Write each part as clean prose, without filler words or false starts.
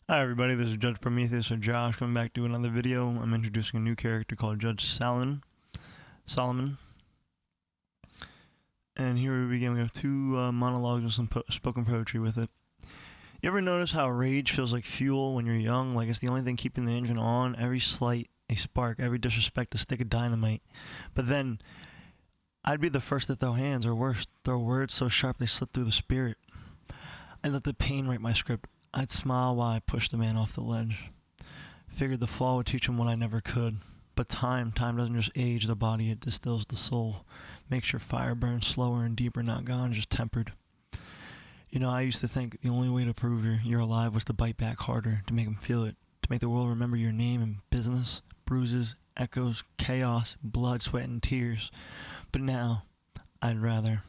Hi everybody, this is Judge Prometheus or Josh coming back to another video. I'm introducing a new character called Judge Solomon. And here we begin. We have two monologues and some spoken poetry with it. You ever notice how rage feels like fuel when you're young? Like it's the only thing keeping the engine on. Every slight, a spark. Every disrespect, a stick of dynamite. But then, I'd be the first to throw hands, or worse, throw words so sharp they slip through the spirit. I'd let the pain write my script. I'd smile while I pushed the man off the ledge. Figured the fall would teach him what I never could. But time doesn't just age the body, it distills the soul. Makes your fire burn slower and deeper, not gone, just tempered. You know, I used to think the only way to prove you're alive was to bite back harder, to make them feel it, to make the world remember your name and business, bruises, echoes, chaos, blood, sweat, and tears. But now, I'd rather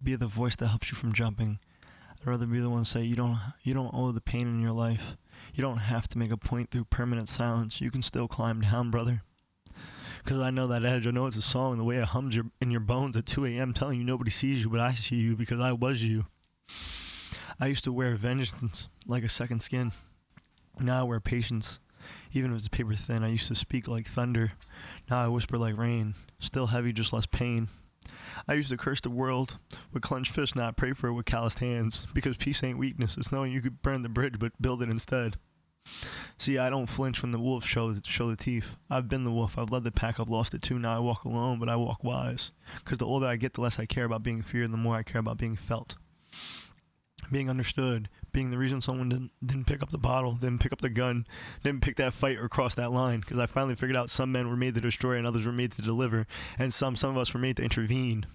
be the voice that helps you from jumping. I'd rather be the one to say you don't owe the pain in your life. You don't have to make a point through permanent silence. You can still climb down, brother. Because I know that edge. I know it's a song, the way it hums in your bones at 2 a.m. telling you nobody sees you, but I see you because I was you. I used to wear vengeance like a second skin. Now I wear patience. Even if it's paper thin, I used to speak like thunder. Now I whisper like rain. Still heavy, just less pain. I used to curse the world with clenched fists, not pray for it with calloused hands. Because peace ain't weakness. It's knowing you could burn the bridge, but build it instead. See, I don't flinch when the wolves show the teeth. I've been the wolf. I've led the pack. I've lost it too. Now I walk alone, but I walk wise. Because the older I get, the less I care about being feared, the more I care about being felt. Being understood. Being the reason someone didn't pick up the bottle, didn't pick up the gun, didn't pick that fight or cross that line. Because I finally figured out some men were made to destroy and others were made to deliver. And some of us were made to intervene.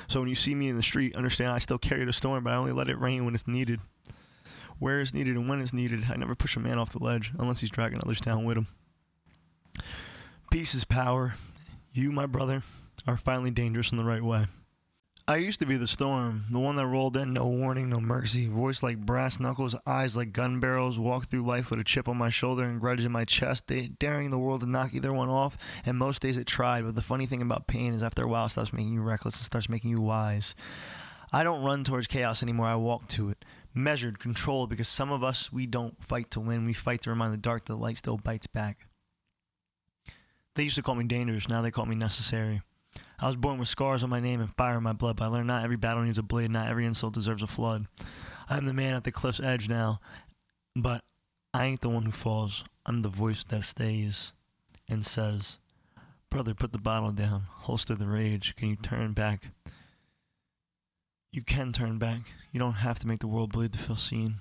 So when you see me in the street, understand I still carry the storm, but I only let it rain when it's needed. Where it's needed and when it's needed. I never push a man off the ledge unless he's dragging others down with him. Peace is power. You, my brother, are finally dangerous in the right way. I used to be the storm, the one that rolled in, no warning, no mercy, voice like brass knuckles, eyes like gun barrels, walked through life with a chip on my shoulder and grudge in my chest, daring the world to knock either one off, and most days it tried, but the funny thing about pain is after a while it stops making you reckless and starts making you wise. I don't run towards chaos anymore, I walk to it. Measured, controlled, because some of us, we don't fight to win, we fight to remind the dark that the light still bites back. They used to call me dangerous, now they call me necessary. I was born with scars on my name and fire in my blood, but I learned not every battle needs a blade, not every insult deserves a flood. I'm the man at the cliff's edge now, but I ain't the one who falls. I'm the voice that stays and says, brother, put the bottle down, holster the rage, can you turn back? You can turn back. You don't have to make the world bleed to feel seen.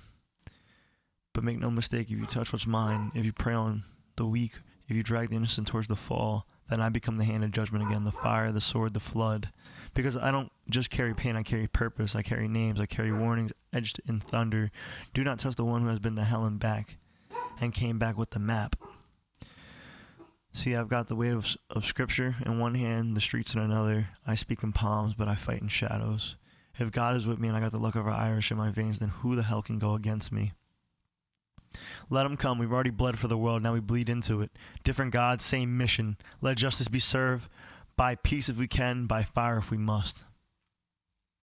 But make no mistake, if you touch what's mine, if you prey on the weak, if you drag the innocent towards the fall, then I become the hand of judgment again, the fire, the sword, the flood. Because I don't just carry pain, I carry purpose, I carry names, I carry warnings edged in thunder. Do not touch the one who has been to hell and back, and came back with the map. See, I've got the weight of scripture in one hand, the streets in another. I speak in palms, but I fight in shadows. If God is with me and I got the luck of Irish in my veins, then who the hell can go against me? Let them come. We've already bled for the world. Now we bleed into it. Different gods, same mission. Let justice be served. By peace if we can. By fire if we must.